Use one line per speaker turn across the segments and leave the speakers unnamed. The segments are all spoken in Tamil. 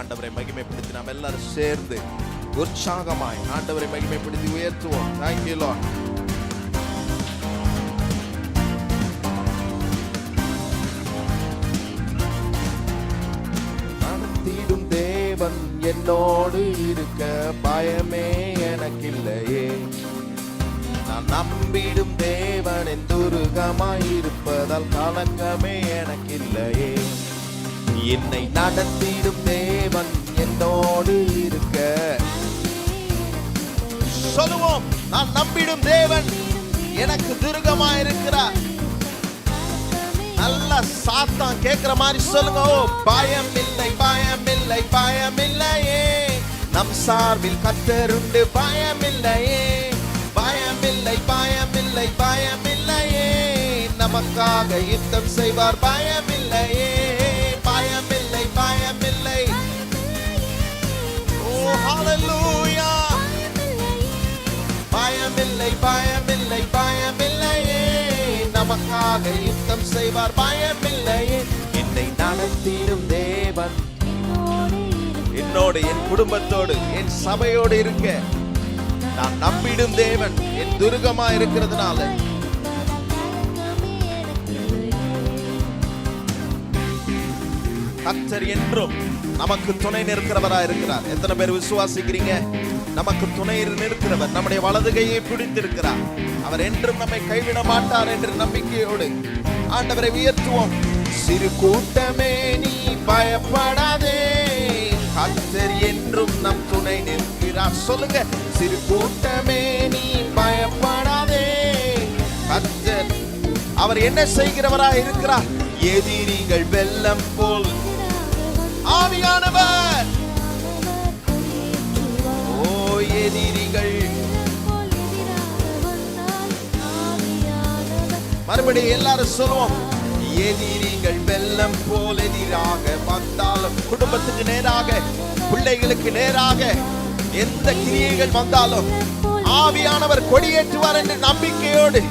ஆண்டவரை மகிமைப்படுத்தி நாம் எல்லாரும் சேர்ந்து உற்சாகமாய் ஆண்டவரை மகிமைப்படுத்தி உயர்த்துவோம். Thank you Lord. நடத்திடும் தேவன் என்னோடு இருக்க பயமே எனக்கில்லையே. நான் நம்பிடும் தேவன் என் துருகமாய் இருப்பதால் கலங்கமே எனக்கில்லையே. என்னை நடத்திடும் தேவன் என்னோடு இருக்க சொல்லுவோம். நான் நம்பிடும் தேவன் எனக்கு துருகமாய் இருக்கிறார். நல்ல சாத்தான் கேட்கிற மாதிரி சொல்லுங்க. ஓ பயம் இல்லை, பயம் இல்லை, பயம் இல்லையே. நம் சார்பில் கர்த்தருண்டு, பயம் இல்லையே, பயம் இல்லை, பயம் இல்லை, பயம் இல்லையே. நமக்காக யுத்தம் செய்வார், பயம் இல்லையே, பயம் இல்லை, பயம் இல்லை. ஓ ஹalleluya. பயம் இல்லை, பயம் இல்லை, பயம் இல்லையே. நமக்காக யுத்தம் செய்வார், பயம் இல்லையே. என்னை நடத்திடும் தேவன் என்னோடு, என் குடும்பத்தோடு, என் சபையோடு இருக்க நான் நம்பிடும் தேவன் என் துருகமா இருக்கிறதுனால கர்த்தர் என்றும் நமக்கு துணை நிற்கிறவராய் இருக்கிறார். எத்தனை பேர் விசுவாசிக்கிறீங்க? நமக்கு துணை நிற்கிறவர் நம்முடைய வலது கையை பிடித்திருக்கிறார். அவர் என்றும் நம்மை கைவிட மாட்டார் என்ற நம்பிக்கையோடு ஆண்டவரை உயர்த்துவோம். சிறு கூட்டமே நீ பயப்படாதே, கர்த்தர் என்றும் நம் துணை நிற்கிறார். சொல்லுங்க. சிறு கூட்டமே நீ பயப்படாதே, கர்த்தர் அவர் என்ன செய்கிறவராய் இருக்கிறார். எதிரிகள் வெள்ளம் போல் ஆவியானவர், ஓ எதிரிகள், மறுபடியும் எல்லாரும் சொல்லுவோம். எதிரிகள் வெள்ளம் போல் எதிராக வந்தாலும், குடும்பத்துக்கு நேராக, பிள்ளைகளுக்கு நேராக எந்த கிரியைகள் வந்தாலும் ஆவியானவர் கொடியேற்றுவார் என்ற நம்பிக்கையோடு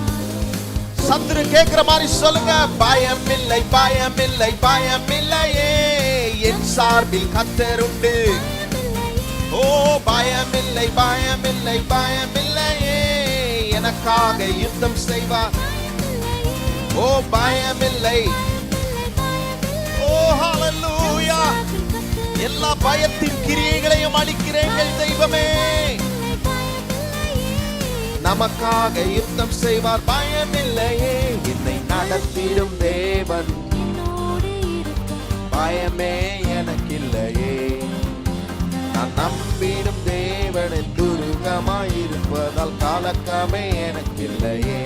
சத்துரு கேட்கிற மாதிரி சொல்லுங்க. பயம் இல்லை, பயம் இல்லை, பயம் இல்லையே. என் சார்பில் கர்த்தர் உண்டு. ஓ பயம் இல்லை, பயம் இல்லை, பயம் இல்லையே. எனக்காக யுத்தம் செய்வார். ஓ பயம் இல்லை. ஓ ஹalleluya. எல்லா பயத்தின் கிரியைகளையும் அழிக்கிறேன் தெய்வமே. நமக்காக யுத்தம் செய்வார், பயம் இல்லையே. என்னை நடத்திடும் தேவன் பயமே எனக்கில்லையே. நான் நம்பிடும் தேவன் துருகமாயிருப்பதால் கலக்கமே எனக்கில்லையே.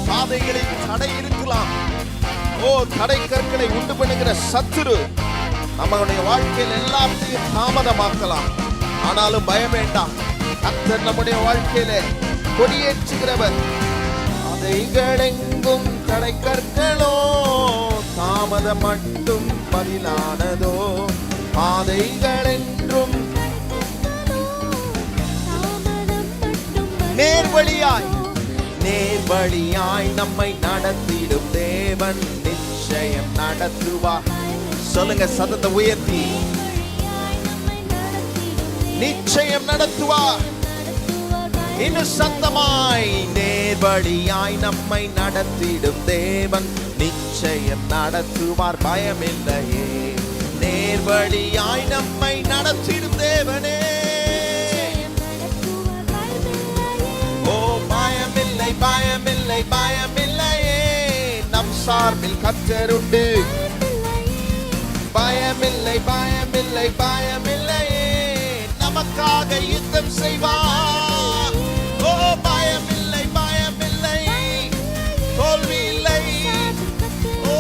பாதைகளில் தடை இருக்கலாம். ஓ தடை கற்களை உண்டு பண்ணுகிற சத்துரு நம்மளுடைய வாழ்க்கையில் எல்லாத்தையும் தாமதமாக்கலாம். ஆனாலும் பயம் வேண்டாம். கர்த்தர் நம்முடைய வாழ்க்கையிலே கொடியேற்றுகிறவர். பாதைகள் எங்கும் தடை கற்களோ, தாமதம் மட்டும் பதிலானதோ. பாதைகள் என்றும் நேர்வழியாய், நேர்வழியாய் நம்மை நடத்திடும் தேவன் நிச்சயம் நடத்துவார். சொல்லுங்க சத்தத்தை உயர்த்தி. நிச்சயம் நடத்துவார். இன்னும் சத்தமாய். நேர்வழியாய் நம்மை நடத்திடும் தேவன் நிச்சயம் நடத்துவார், பயமில்லையே. நேர்வழியாய் நம்மை நடத்திடும் தேவனே. ஓ பயமில்லை, பயமில்லை, பயமில்லையே. நம் சார்பில் கர்த்தர் உண்டு. பயமில்லை, பயமில்லை, பயமில்லையே. நமக்காக யுத்தம் செய்வார். ஓ பயமில்லை, பயமில்லை, தோல்வி இல்லை. ஓ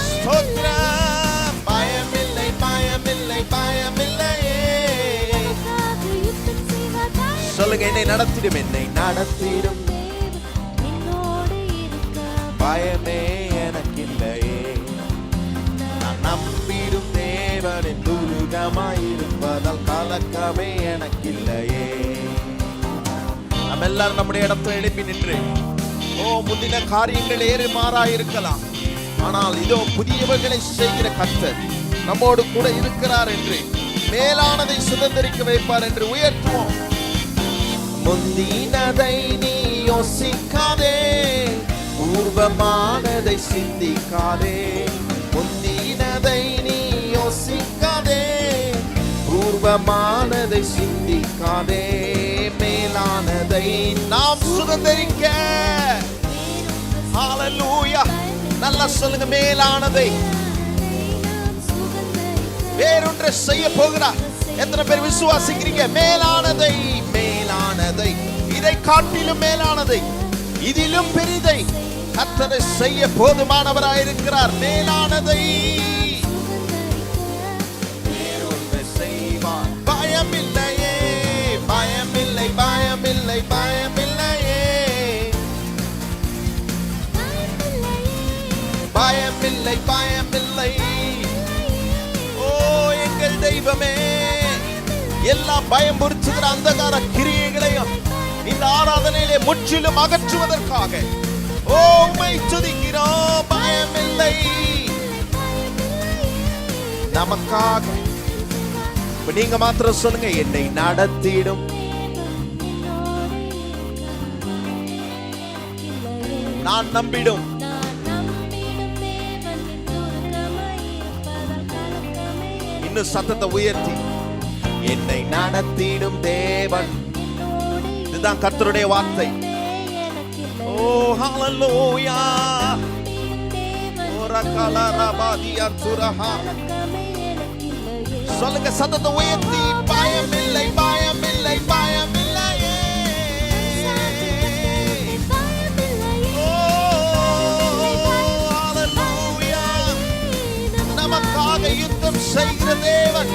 ஸ்தோத்திரம். பயமில்லை, பயமில்லை, பயமில்லையே. சொல்லுங்க. என்னை நடத்திடும், என்னை நடத்திடும் பயமே எனக்கில்லையே. நான் நம்பிடும் தேவனின் துருகமாயிருப்பதால் கலக்கமே எனக்கில்லையே. நம்ம எல்லாரும் நம்முடைய இடத்தை எழுப்பி நின்று, ஓ முந்தின காரியங்கள் ஏறு மாறா இருக்கலாம், ஆனால் இதோ புதியவர்களை செய்கிற கர்த்தர். நம்மோடு கூட இருக்கிறார் என்று, மேலானதை சுதந்திரிக்க வைப்பார் என்று உயர்த்துவோம். முந்தினதை நீ யோசிக்காதே, பூர்வமானதை சிந்திக்காதே. முந்தினதை நீ யோசிக்காதே, பூர்வமானதை சிந்திக்காதே. மேலானதை நாம் சுதந்திரிக்க. ஹalleluya. நல்லா சொல்லுங்க, மேலானதை. வேறொன்றை செய்ய போகிறார். எத்தனை பேர் விசுவாசிக்கிறீங்க? மேலானதை, மேலானதை, இதை காட்டிலும் மேலானதை, இதிலும் பெரிதை கர்த்தர் செய்ய போதுமானவராயிருக்கிறார். மேலானதை வேறொன்றை செய்வார். பயமில்லையே, பயமில்லை, பயமில்லை, பயமில்லையே, பயமில்லை, பயமில்லை. ஓ எங்கள் தெய்வமே, எல்லா பயமுறுத்துகிற அந்தகார கிரியைகளையும் இந்த ஆராதனையிலே முற்றிலும் அகற்றுவதற்காக ஓ உம்மை துதிக்கிறோம். பயமில்லை நமக்காக. இப்ப நீங்க மாத்திரம் சொல்லுங்க, என்னை நடத்திடும், நான் நம்பிடும். இன்னும் சத்தத்தை உயர்த்தி, என்னை நடத்திடும் தேவன். இதுதான் கர்த்தருடைய வார்த்தை. ஓ ஹalleluya. சொல்லுங்க சத்தத்தை உயர்த்தி, பயமில்லை, பயமில்லை, பயமில்லையே. ஓ ஹalleluya. நமக்காக யுத்தம் செய்கிற தேவன்.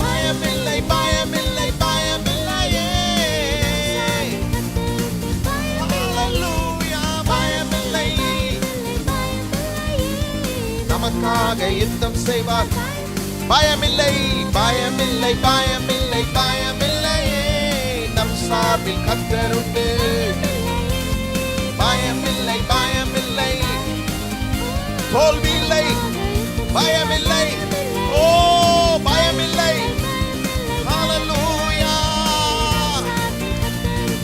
பயமில்லை, பயமில்லை, பயமில்லையே. ஹalleluya. பயமில்லை, நமக்காக யுத்தம் செய்வார். பயமில்லை, பயமில்லை, பயமில்லை, பயமில்லையே. நம் சார்பில் கர்த்தர் உண்டு. பயமில்லை, பயமில்லை, தோல்வி இல்லை, பயமில்லை. ஓ பயமில்லை. ஹalleluya.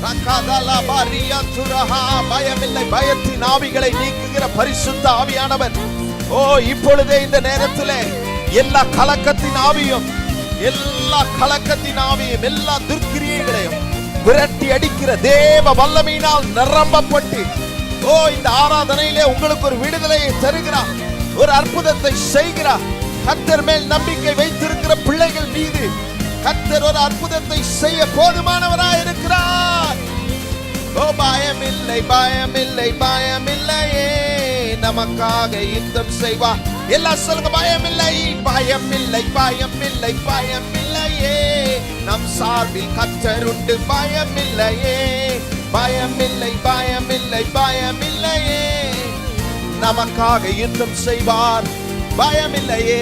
ரகதல பரியதுரஹா. பயமில்லை. பயத்தின் ஆவிகளை நீக்குகிற பரிசுத்த ஆவியானவர் ஓ இப்பொழுதே இந்த நேரத்திலே எல்லா கலக்கத்தின் ஆவியும், எல்லா கலக்கத்தின் ஆவியும், எல்லா துர்க்கிரியைகளையும் விரட்டி அடிக்கிற தேவ வல்லமையினால் நிரம்பப்பட்டு ஓ இந்த ஆராதனையிலே உங்களுக்கு ஒரு விடுதலையை தருகிறார், ஒரு அற்புதத்தை செய்கிறார். கர்த்தர் மேல் நம்பிக்கை வைத்திருக்கிற பிள்ளைகள் மீது கர்த்தர் ஒரு அற்புதத்தை செய்ய போதுமானவராய் இருக்கிறார். ஓ பயமில்லை, பயமில்லை, பயமில்லையே. நமக்காக யுத்தம் செய்வார். எல்லாம் சொல்லுங்க, பயமில்லை, பயமில்லை, பயமில்லை, பயமில்லையே. நம் சார்பில் கர்த்தர் உண்டு. பயமில்லையே, பயமில்லை, பயமில்லை, பயமில்லையே. நமக்காக யுத்தம் செய்வார். பயமில்லையே.